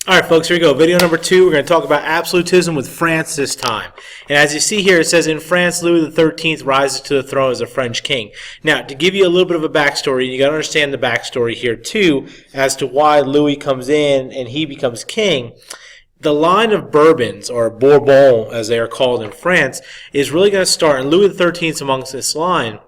All right, folks, here we go. Video number 2. We're going to talk about absolutism with France this time. And as you see here, it says, in France, Louis XIII rises to the throne as a French king. Now, to give you a little bit of a backstory, you got to understand the backstory here, too, as to why Louis comes in and he becomes king. The line of Bourbons, or Bourbon, as they are called in France, is really going to start, and Louis XIII is amongst this line,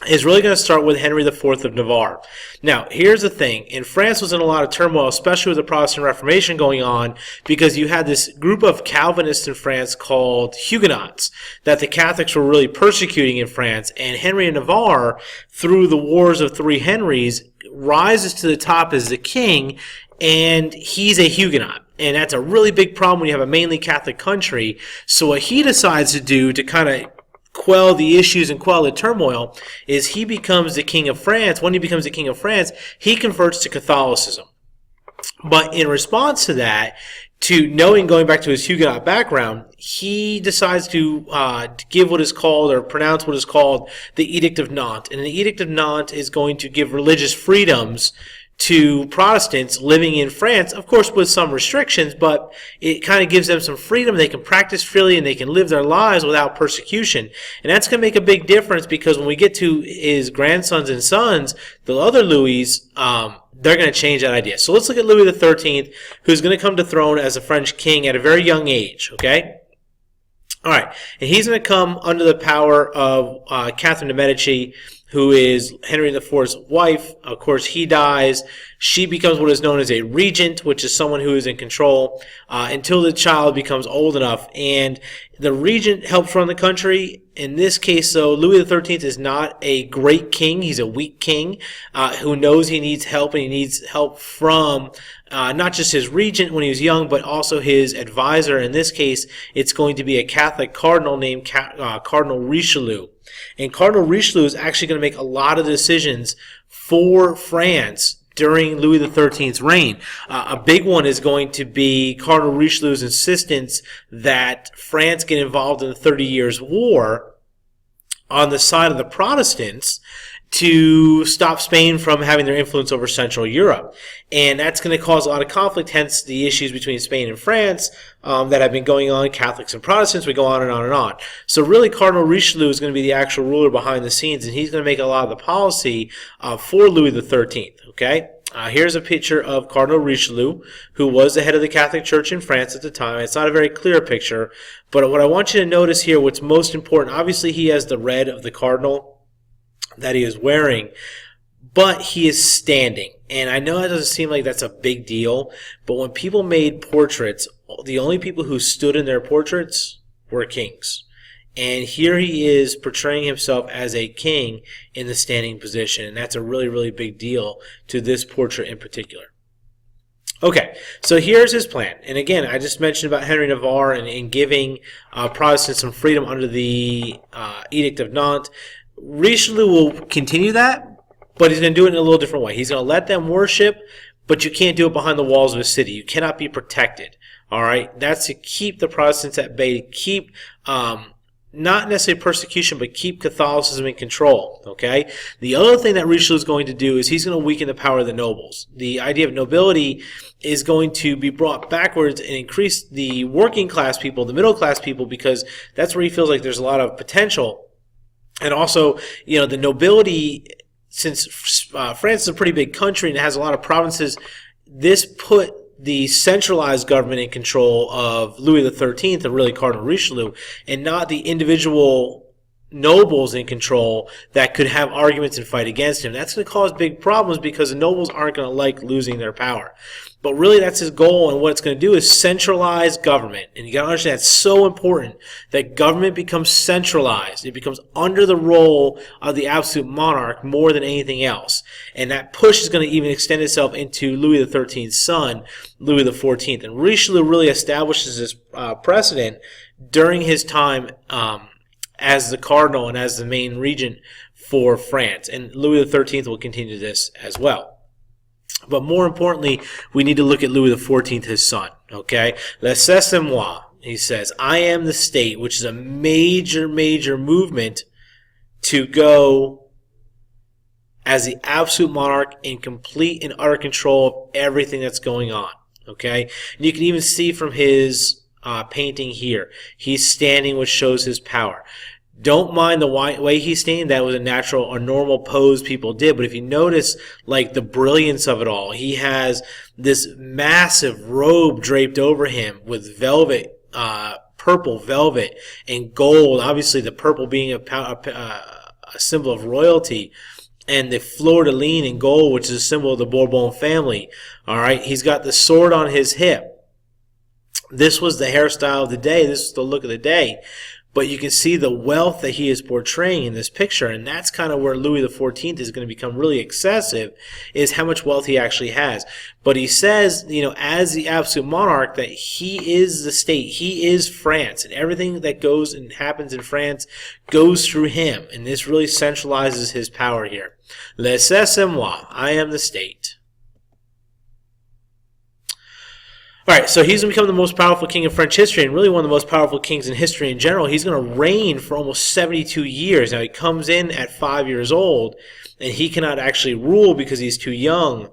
is really going to start with Henry IV of Navarre. Now, here's the thing. In France was in a lot of turmoil, especially with the Protestant Reformation going on, because you had this group of Calvinists in France called Huguenots that the Catholics were really persecuting in France. And Henry of Navarre, through the Wars of Three Henrys, rises to the top as the king, and he's a Huguenot. And that's a really big problem when you have a mainly Catholic country. So what he decides to do to kind of quell the issues and quell the turmoil is he becomes the king of France. When he becomes the king of France, he converts to Catholicism. But in response to that, to knowing, going back to his Huguenot background, he decides to give what is called, or pronounce what is called, the Edict of Nantes. And the Edict of Nantes is going to give religious freedoms to Protestants living in France, of course with some restrictions, but it kind of gives them some freedom. They can practice freely and they can live their lives without persecution. And that's going to make a big difference, because when we get to his grandsons and sons, the other Louis, they're going to change that idea. So let's look at Louis XIII, who's going to come to throne as a French king at a very young age, okay? All right, and he's going to come under the power of Catherine de' Medici, who is Henry IV's wife. Of course, he dies. She becomes what is known as a regent, which is someone who is in control until the child becomes old enough. And the regent helps run the country. In this case, though, Louis XIII is not a great king. He's a weak king who knows he needs help, and he needs help from not just his regent when he was young, but also his advisor. In this case, it's going to be a Catholic cardinal named Cardinal Richelieu. And Cardinal Richelieu is actually going to make a lot of decisions for France during Louis XIII's reign. A big one is going to be Cardinal Richelieu's insistence that France get involved in the 30 Years' War on the side of the Protestants to stop Spain from having their influence over Central Europe. And that's going to cause a lot of conflict, hence the issues between Spain and France that have been going on, Catholics and Protestants. We go on and on and on. So really, Cardinal Richelieu is going to be the actual ruler behind the scenes, and he's going to make a lot of the policy for Louis XIII, okay? Here's a picture of Cardinal Richelieu, who was the head of the Catholic Church in France at the time. It's not a very clear picture, but what I want you to notice here, what's most important, obviously he has the red of the cardinal that he is wearing, but he is standing. And I know that doesn't seem like that's a big deal, but when people made portraits, the only people who stood in their portraits were kings. And here he is portraying himself as a king in the standing position, and that's a really, really big deal to this portrait in particular. Okay, so here's his plan. And again, I just mentioned about Henry Navarre and giving Protestants some freedom under the Edict of Nantes. Richelieu will continue that, but he's going to do it in a little different way. He's going to let them worship, but you can't do it behind the walls of a city. You cannot be protected. All right? That's to keep the Protestants at bay, to keep not necessarily persecution, but keep Catholicism in control. Okay? The other thing that Richelieu is going to do is he's going to weaken the power of the nobles. The idea of nobility is going to be brought backwards and increase the working class people, the middle class people, because that's where he feels like there's a lot of potential. And also, you know, the nobility, since France is a pretty big country and it has a lot of provinces, this put the centralized government in control of Louis XIII and really Cardinal Richelieu, and not the individual nobles in control that could have arguments and fight against him. That's going to cause big problems because the nobles aren't going to like losing their power. But really, that's his goal, and what it's going to do is centralize government. And you got to understand, it's so important that government becomes centralized. It becomes under the role of the absolute monarch more than anything else. And that push is going to even extend itself into Louis XIII's son, Louis XIV. And Richelieu really establishes this precedent during his time as the cardinal and as the main regent for France. And Louis XIII will continue this as well. But more importantly, we need to look at Louis XIV, his son. Okay? Laissez-moi, he says, I am the state, which is a major, major movement to go as the absolute monarch in complete and utter control of everything that's going on. Okay, and you can even see from his painting here, he's standing, which shows his power. Don't mind the way he's standing. That was a natural or normal pose people did. But if you notice, like, the brilliance of it all, he has this massive robe draped over him with velvet, purple velvet and gold. Obviously, the purple being a symbol of royalty, and the fleur-de-lis in gold, which is a symbol of the Bourbon family. All right, he's got the sword on his hip. This was the hairstyle of the day. This is the look of the day. But you can see the wealth that he is portraying in this picture, and that's kind of where Louis XIV is going to become really excessive, is how much wealth he actually has. But he says, you know, as the absolute monarch, that he is the state. He is France, and everything that goes and happens in France goes through him, and this really centralizes his power here. Laissez moi, I am the state. All right, so he's going to become the most powerful king in French history, and really one of the most powerful kings in history in general. He's going to reign for almost 72 years. Now, he comes in at 5 years old, and he cannot actually rule because he's too young.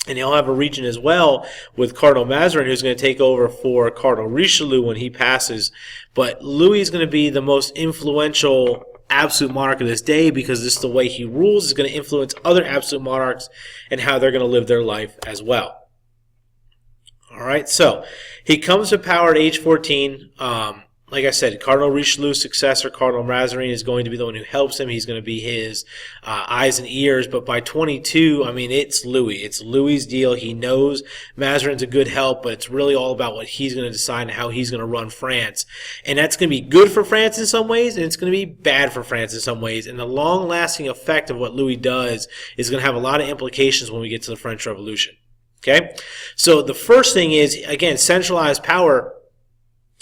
And he'll have a region as well with Cardinal Mazarin, who's going to take over for Cardinal Richelieu when he passes. But Louis is going to be the most influential absolute monarch of this day, because this is the way he rules. Is going to influence other absolute monarchs and how they're going to live their life as well. All right, so he comes to power at age 14. Like I said, Cardinal Richelieu's successor, Cardinal Mazarin, is going to be the one who helps him. He's going to be his eyes and ears. But by 22, I mean, it's Louis. It's Louis's deal. He knows Mazarin's a good help, but it's really all about what he's going to decide and how he's going to run France. And that's going to be good for France in some ways, and it's going to be bad for France in some ways. And the long-lasting effect of what Louis does is going to have a lot of implications when we get to the French Revolution. Okay, so the first thing is, again, centralized power.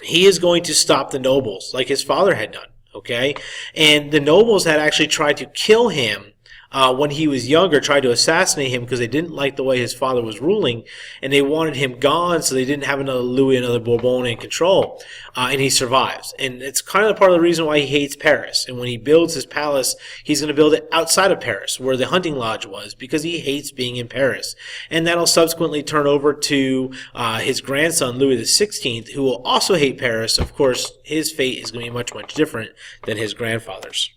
He is going to stop the nobles like his father had done. Okay, and the nobles had actually tried to kill him when he was younger, tried to assassinate him because they didn't like the way his father was ruling, and they wanted him gone so they didn't have another Louis, another Bourbon in control. And he survives. And it's kind of part of the reason why he hates Paris. And when he builds his palace, he's going to build it outside of Paris, where the hunting lodge was, because he hates being in Paris. And that'll subsequently turn over to his grandson, Louis XVI, who will also hate Paris. Of course, his fate is going to be much, much different than his grandfather's.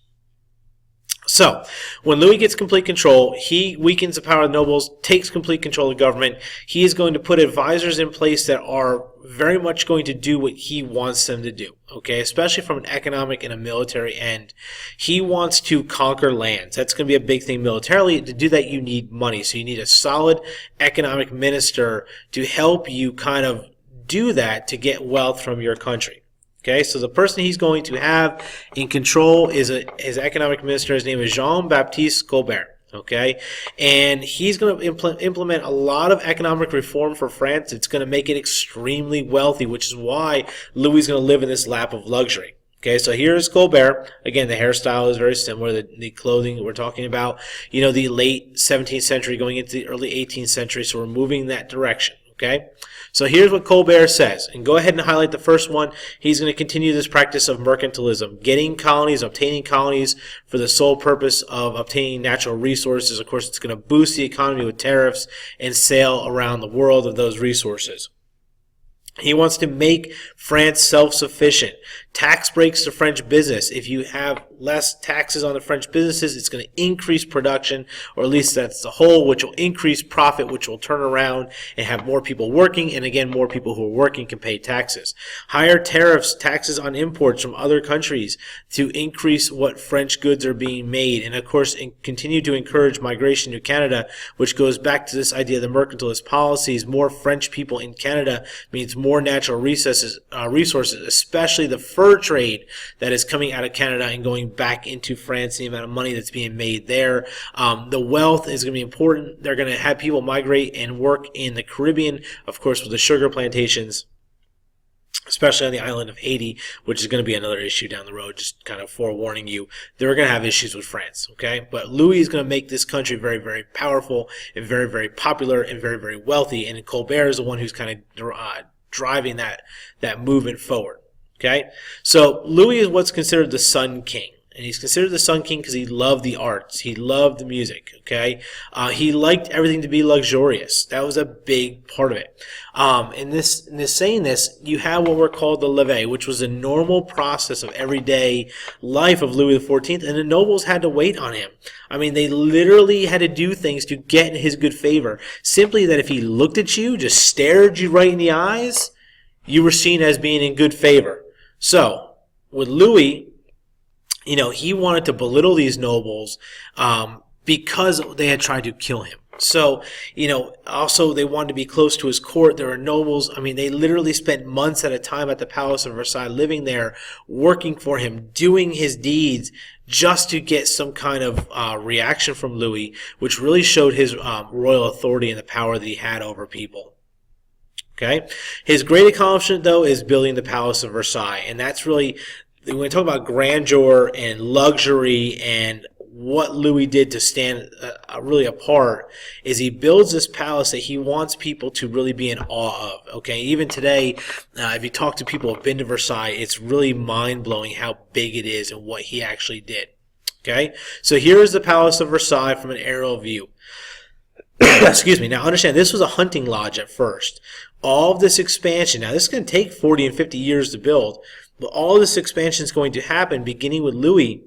So, when Louis gets complete control, he weakens the power of the nobles, takes complete control of the government. He is going to put advisors in place that are very much going to do what he wants them to do, okay, especially from an economic and a military end. He wants to conquer lands. That's going to be a big thing militarily. To do that, you need money. So you need a solid economic minister to help you kind of do that, to get wealth from your country. Okay, so the person he's going to have in control is his economic minister. His name is Jean-Baptiste Colbert. Okay, and he's going to implement a lot of economic reform for France. It's going to make it extremely wealthy, which is why Louis is going to live in this lap of luxury. Okay, so here's Colbert. Again, the hairstyle is very similar. The clothing we're talking about, you know, the late 17th century going into the early 18th century. So we're moving that direction. Okay, so here's what Colbert says, and go ahead and highlight the first one. He's going to continue this practice of mercantilism, getting colonies, obtaining colonies for the sole purpose of obtaining natural resources. Of course, it's going to boost the economy with tariffs and sale around the world of those resources. He wants to make France self-sufficient. Tax breaks to French business. If you have less taxes on the French businesses, it's going to increase production, or at least that's the whole, which will increase profit, which will turn around and have more people working. And again, more people who are working can pay taxes. Higher tariffs, taxes on imports from other countries to increase what French goods are being made. And of course, continue to encourage migration to Canada, which goes back to this idea of the mercantilist policies. More French people in Canada means more natural resources, especially the fur trade that is coming out of Canada and going back into France, the amount of money that's being made there. The wealth is going to be important. They're going to have people migrate and work in the Caribbean, of course, with the sugar plantations, especially on the island of Haiti, which is going to be another issue down the road, just kind of forewarning you. They're going to have issues with France, okay? But Louis is going to make this country very, very powerful and very, very popular and very, very wealthy, and Colbert is the one who's kind of driving that movement forward. Okay, so Louis is what's considered the Sun King. And he's considered the Sun King because he loved the arts. He loved the music, okay? He liked everything to be luxurious. That was a big part of it. In this saying this, you have what were called the levee, which was a normal process of everyday life of Louis XIV, and the nobles had to wait on him. I mean, they literally had to do things to get in his good favor. Simply that if he looked at you, just stared you right in the eyes, you were seen as being in good favor. So, with Louis, you know, he wanted to belittle these nobles because they had tried to kill him. So, you know, also they wanted to be close to his court. There were nobles. I mean, they literally spent months at a time at the Palace of Versailles, living there, working for him, doing his deeds, just to get some kind of reaction from Louis, which really showed his royal authority and the power that he had over people. Okay? His great accomplishment, though, is building the Palace of Versailles. And that's really, when we talk about grandeur and luxury and what Louis did to stand really apart, is he builds this palace that he wants people to really be in awe of. Okay, even today, if you talk to people who have been to Versailles, it's really mind-blowing how big it is and what he actually did. Okay, so here is the Palace of Versailles from an aerial view. Excuse me. Now understand, this was a hunting lodge at first. All of this expansion, now this is going to take 40 and 50 years to build, but all of this expansion is going to happen beginning with Louis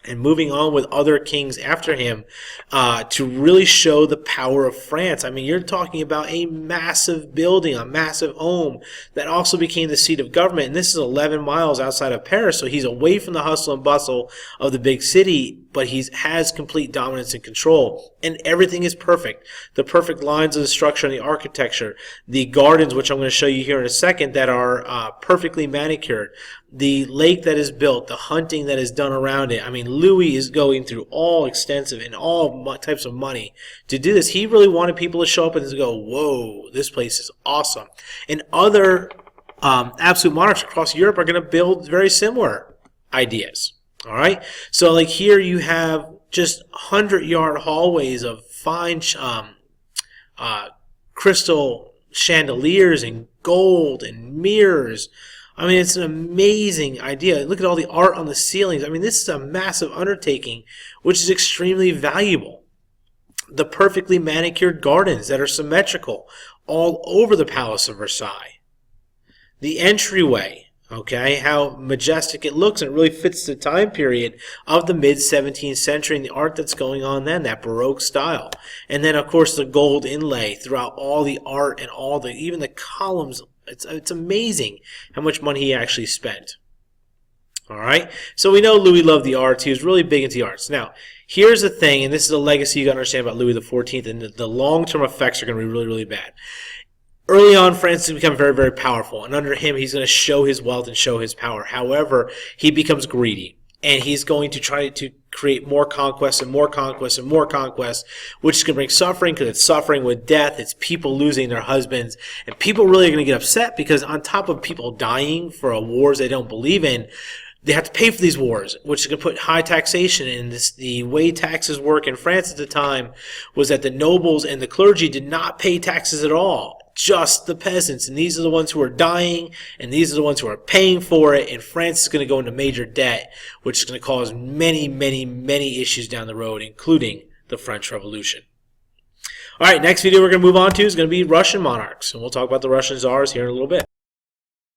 and moving on with other kings after him to really show the power of France. I mean, you're talking about a massive building, a massive home that also became the seat of government. And this is 11 miles outside of Paris, so he's away from the hustle and bustle of the big city, but he has complete dominance and control. And everything is perfect. The perfect lines of the structure and the architecture. The gardens, which I'm going to show you here in a second, that are perfectly manicured. The lake that is built, the hunting that is done around it. I mean, Louis is going through all extensive and all types of money to do this. He really wanted people to show up and to go, whoa, this place is awesome. And other absolute monarchs across Europe are going to build very similar ideas. All right? So like here you have just 100-yard hallways of fine crystal chandeliers and gold and mirrors. I mean, it's an amazing idea. Look at all the art on the ceilings. I mean, this is a massive undertaking, which is extremely valuable. The perfectly manicured gardens that are symmetrical all over the Palace of Versailles. The entryway, okay, how majestic it looks, and it really fits the time period of the mid-17th century and the art that's going on then, that Baroque style. And then, of course, the gold inlay throughout all the art and all the, even the columns. It's amazing how much money he actually spent. All right? So we know Louis loved the arts. He was really big into the arts. Now, here's the thing, and this is a legacy you got to understand about Louis XIV, and the long-term effects are going to be really, really bad. Early on, France has become very, very powerful, and under him, he's going to show his wealth and show his power. However, he becomes greedy, and he's going to try to create more conquests and more conquests and more conquests, which is going to bring suffering, because it's suffering with death. It's people losing their husbands, and people really are going to get upset because on top of people dying for wars they don't believe in, they have to pay for these wars, which is going to put high taxation in. The way taxes work in France at the time was that the nobles and the clergy did not pay taxes at all. Just the peasants, and these are the ones who are dying, and these are the ones who are paying for it, and France is going to go into major debt, which is going to cause many, many, many issues down the road, including the French Revolution. All right, next video we're going to move on to is going to be Russian monarchs, and we'll talk about the Russian czars here in a little bit.